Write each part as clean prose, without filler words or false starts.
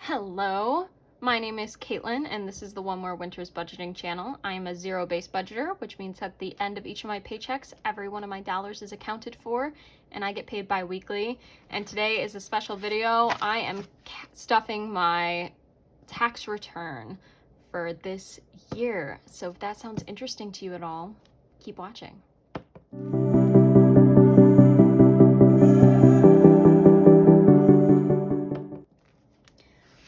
Hello, my name is Caitlin, and this is the One More Winter's Budgeting channel. I am a zero-based budgeter, which means at the end of each of my paychecks, every one of my dollars is accounted for, and I get paid bi-weekly. And today is a special video. I am stuffing my tax return for this year. So if that sounds interesting to you at all, keep watching.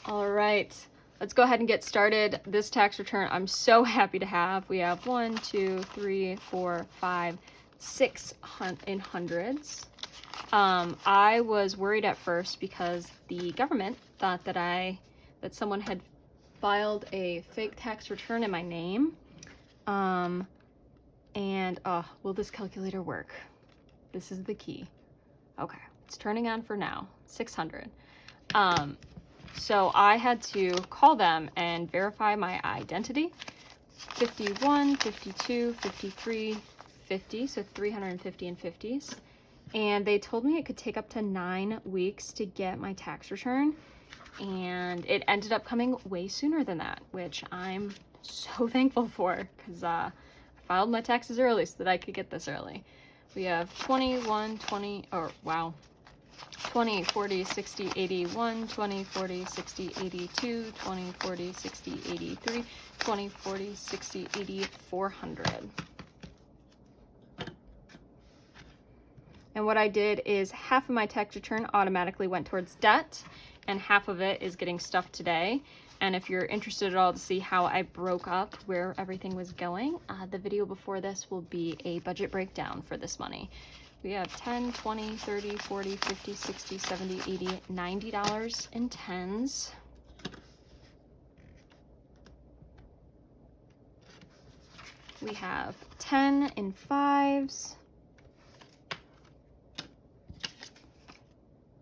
All right, let's go ahead and get started. This tax return I'm so happy to have. We have 1, 2, 3, 4, 5, 6 in hundreds. I was worried at first because the government thought that someone had filed a fake tax return in my name. Will this calculator work? This is the key. Okay, it's turning on for now. 600. So I had to call them and verify my identity. 51, 52, 53, 50, so 350 in 50s. And they told me it could take up to 9 weeks to get my tax return. And it ended up coming way sooner than that, which I'm so thankful for because I filed my taxes early so that I could get this early. We have 21, 20, 20, 40, 60, 81, 20, 40, 60, 82, 20, 40, 60, 83, 20, 40, 60, 80, 400. And what I did is half of my tax return automatically went towards debt, and half of it is getting stuffed today. And if you're interested at all to see how I broke up where everything was going, the video before this will be a budget breakdown for this money. We have 10, 20, 30, 40, 50, 60, 70, 80, $90 in tens. We have 10 in fives.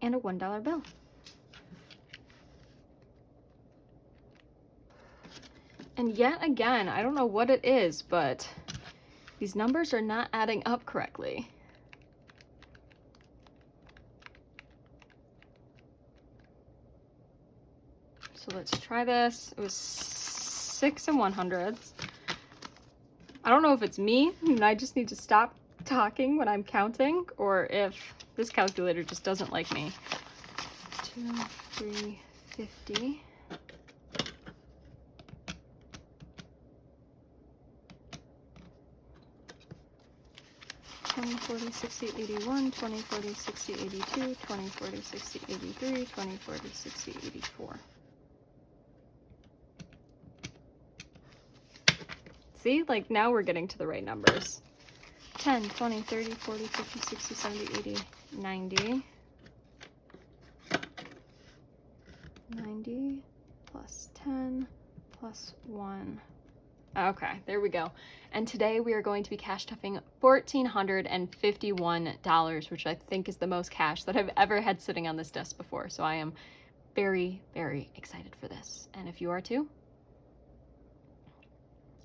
And a $1 bill. And yet again, I don't know what it is, but these numbers are not adding up correctly. So let's try this. It was 6 and 100s. I don't know if it's me and I just need to stop talking when I'm counting, or if this calculator just doesn't like me. 2, 3, 50. 20, 40, 60, 81, 20, 40, 60, 82, 20, 40, 60, 83, 20, 40, 60, 84. See, like now we're getting to the right numbers. 10, 20, 30, 40, 50, 60, 70, 80, 90. 90 plus 10 plus 1. Okay, there we go. And today we are going to be cash stuffing $1,451, which I think is the most cash that I've ever had sitting on this desk before. So I am very, very excited for this. And if you are too.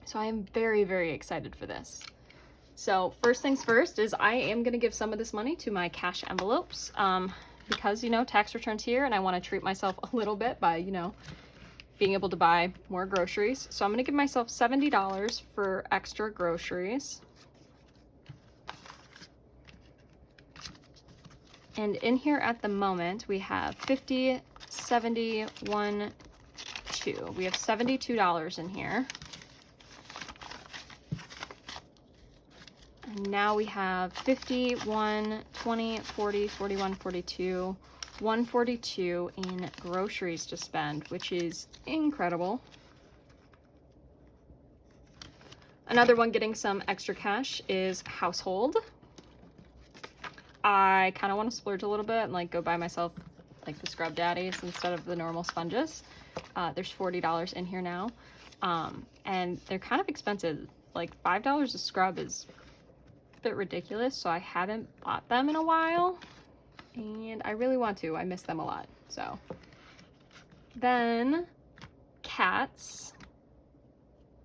So I am very, very excited for this. So first things first is I am going to give some of this money to my cash envelopes because, tax returns here and I want to treat myself a little bit by, being able to buy more groceries. So I'm going to give myself $70 for extra groceries. And in here at the moment, we have 50, 70, 1, 2. We have $72 in here. And now we have 50, 1, 20, 40, 41, 42, 142 in groceries to spend, which is incredible. Another one getting some extra cash is household. I kind of want to splurge a little bit and go buy myself the Scrub Daddies instead of the normal sponges. There's $40 in here now. And they're kind of expensive. $5 a scrub is a bit ridiculous, so I haven't bought them in a while. And I really want to. I miss them a lot. So then cats.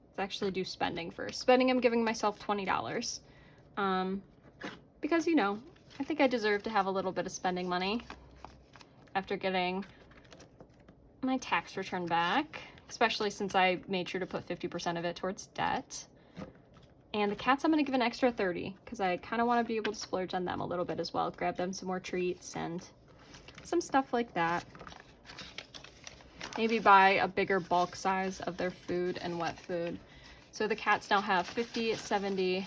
Let's actually do spending first. Spending, I'm giving myself $20. Because, I think I deserve to have a little bit of spending money after getting my tax return back, especially since I made sure to put 50% of it towards debt. And the cats, I'm going to give an extra 30 because I kind of want to be able to splurge on them a little bit as well. Grab them some more treats and some stuff like that. Maybe buy a bigger bulk size of their food and wet food. So the cats now have $50, $70,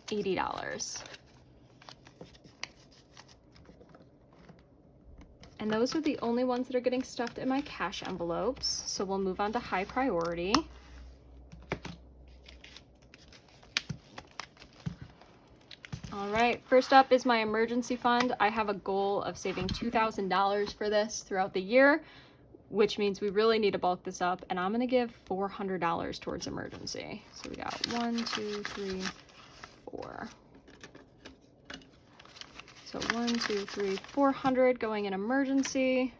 $80. And those are the only ones that are getting stuffed in my cash envelopes. So we'll move on to high priority. All right, first up is my emergency fund. I have a goal of saving $2,000 for this throughout the year, which means we really need to bulk this up, and I'm gonna give $400 towards emergency. So we got 1, 2, 3, 4. So 1, 2, 3, 400 going in emergency.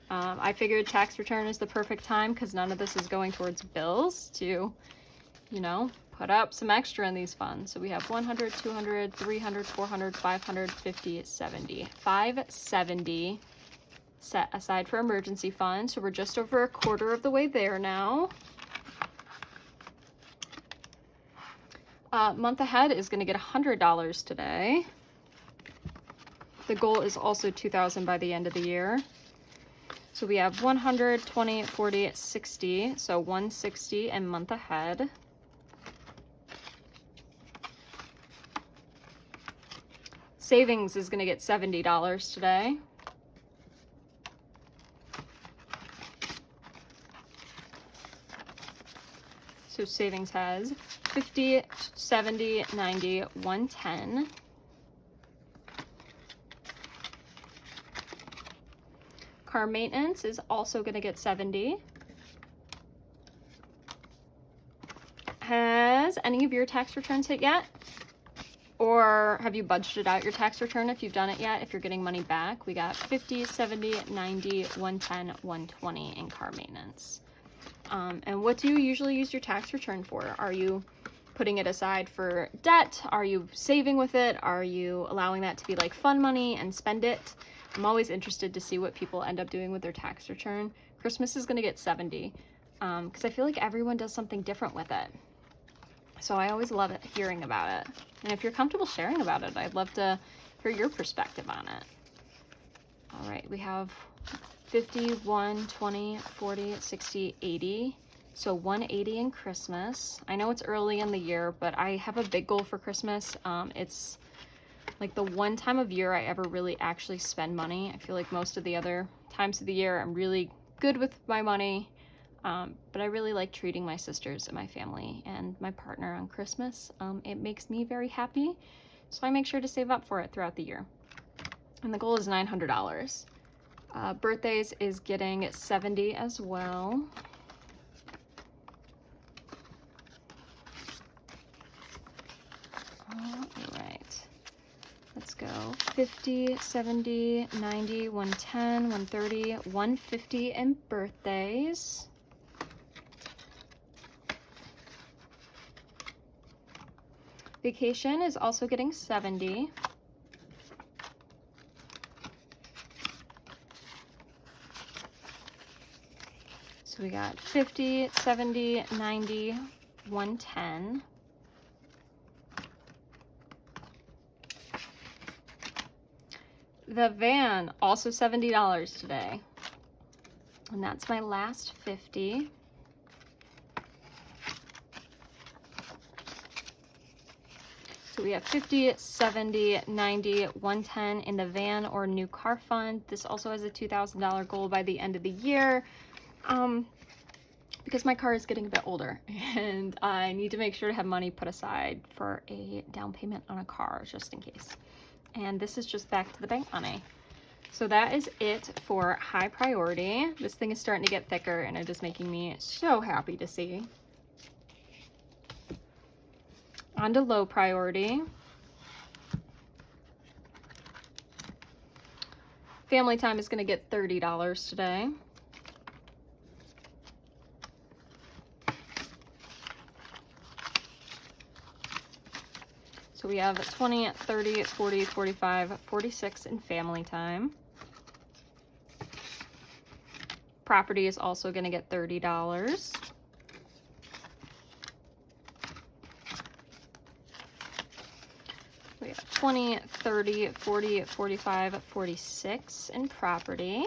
I figured tax return is the perfect time because none of this is going towards bills to, you know, put up some extra in these funds. So we have 100, 200, 300, 400, 500, 50, 70. 570 set aside for emergency fund. So we're just over a quarter of the way there now. Month ahead is going to get $100 today. The goal is also $2,000 by the end of the year. So we have 100, 20, 40, 60. So 160 and month ahead. Savings is going to get $70 today. So savings has 50, 70, 90, 110. Car maintenance is also going to get 70. Has any of your tax returns hit yet? Or have you budgeted out your tax return if you've done it yet? If you're getting money back, we got 50, 70, 90, 110, 120 in car maintenance. And what do you usually use your tax return for? Are you putting it aside for debt? Are you saving with it? Are you allowing that to be like fun money and spend it? I'm always interested to see what people end up doing with their tax return. Christmas is going to get 70 because I feel like everyone does something different with it. So I always love hearing about it. And if you're comfortable sharing about it, I'd love to hear your perspective on it. All right, we have 50, 1, 20, 40, 60, 80. So 180 in Christmas. I know it's early in the year, but I have a big goal for Christmas. It's like the one time of year I ever really actually spend money. I feel like most of the other times of the year I'm really good with my money. But I really like treating my sisters and my family and my partner on Christmas. It makes me very happy. So I make sure to save up for it throughout the year. And the goal is $900. Birthdays is getting 70 as well. All right. Let's go 50, 70, 90, 110, 130, 150 in birthdays. Vacation is also getting 70. So we got 50, 70, 90, 110. The van, also $70 today. And that's my last 50. So we have 50, 70, 90, 110 in the van or new car fund. This also has a $2,000 goal by the end of the year. Because my car is getting a bit older and I need to make sure to have money put aside for a down payment on a car just in case. And this is just back to the bank money. So that is it for high priority. This thing is starting to get thicker and it is making me so happy to see. On to low priority. Family time is going to get $30 today. So we have 20, 30, 40, 45, 46 in family time. Property is also going to get $30. We have 20, 30, 40, 45, 46 in property.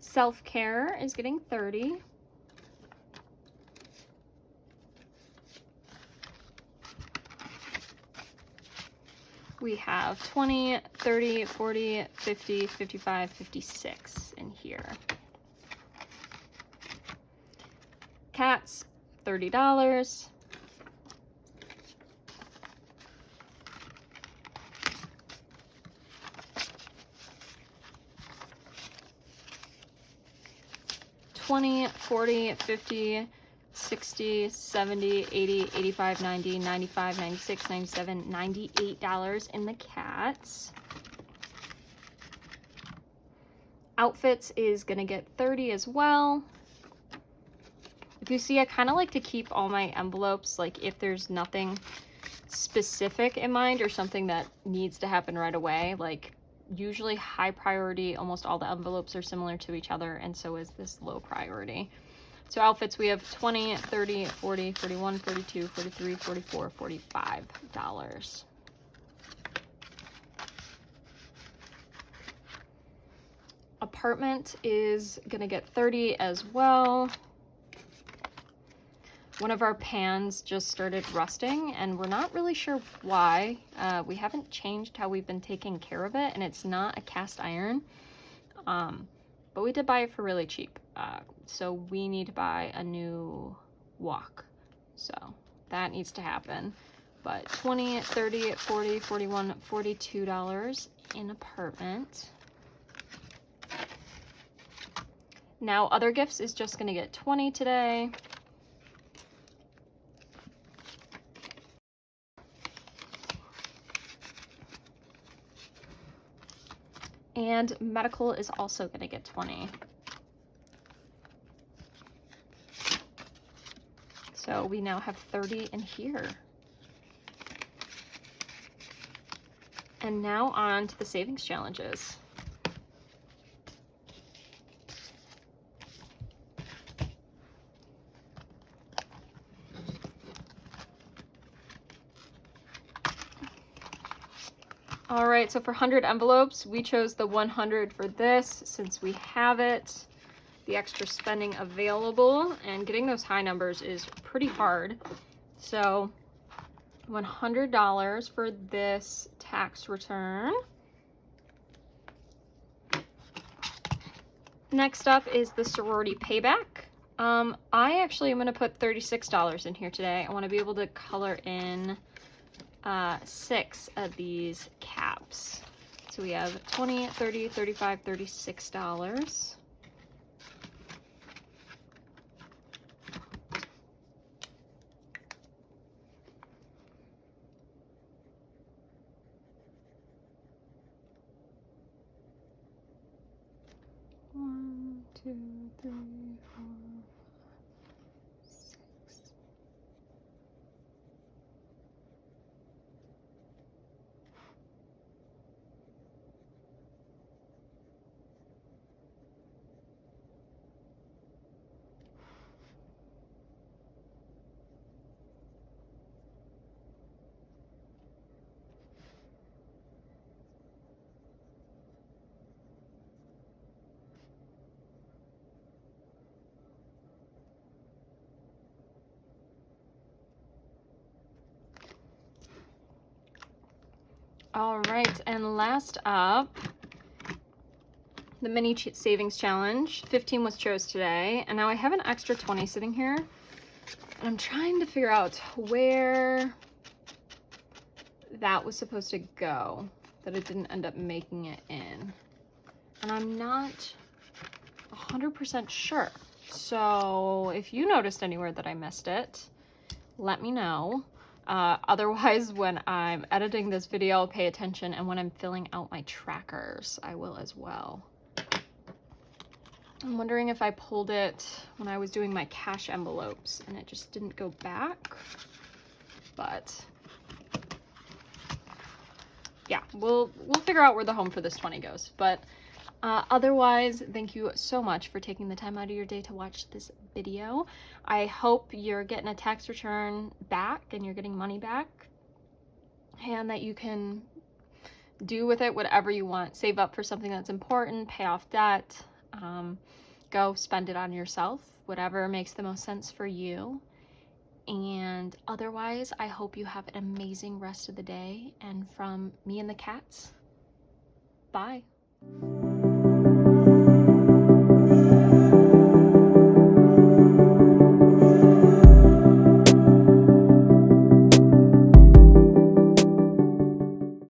Self-care is getting 30. We have 20, 30, 40, 50, 55, 56 in here. Cats, $30. $20, 40, 50, 60, 70, 80, 85, 90, 95, 96, 97, $98 in the cats. Outfits is gonna get 30 as well. If you see, I kind of like to keep all my envelopes, like if there's nothing specific in mind or something that needs to happen right away, like usually high priority, almost all the envelopes are similar to each other, and so is this low priority. So outfits, we have 20, 30, 40, 41, 42, 43, 44, $45. Apartment is gonna get 30 as well. One of our pans just started rusting, and we're not really sure why. We haven't changed how we've been taking care of it, and it's not a cast iron. But we did buy it for really cheap. So we need to buy a new wok. So that needs to happen. But 20, 30, 40, 41, $42 in apartment. Now other gifts is just gonna get 20 today. And medical is also going to get 20. So we now have 30 in here. And now on to the savings challenges. All right, so for 100 envelopes, we chose the 100 for this since we have it, the extra spending available, and getting those high numbers is pretty hard. So $100 for this tax return. Next up is the sorority payback. I actually am going to put $36 in here today. I want to be able to color in 6 of these caps. So we have 20, 30, 35, $36. One, two, three, four. All right, and last up, the mini savings challenge. 15 was chose today, and now I have an extra 20 sitting here, and I'm trying to figure out where that was supposed to go, that it didn't end up making it in. And I'm not 100% sure. So if you noticed anywhere that I missed it, let me know. Otherwise, when I'm editing this video, I'll pay attention, and when I'm filling out my trackers, I will as well. I'm wondering if I pulled it when I was doing my cash envelopes and it just didn't go back, but yeah, we'll figure out where the home for this 20 goes. But Otherwise, thank you so much for taking the time out of your day to watch this video. I hope you're getting a tax return back and you're getting money back, and that you can do with it whatever you want. Save up for something that's important, pay off debt, go spend it on yourself, whatever makes the most sense for you. And otherwise, I hope you have an amazing rest of the day. And from me and the cats, bye.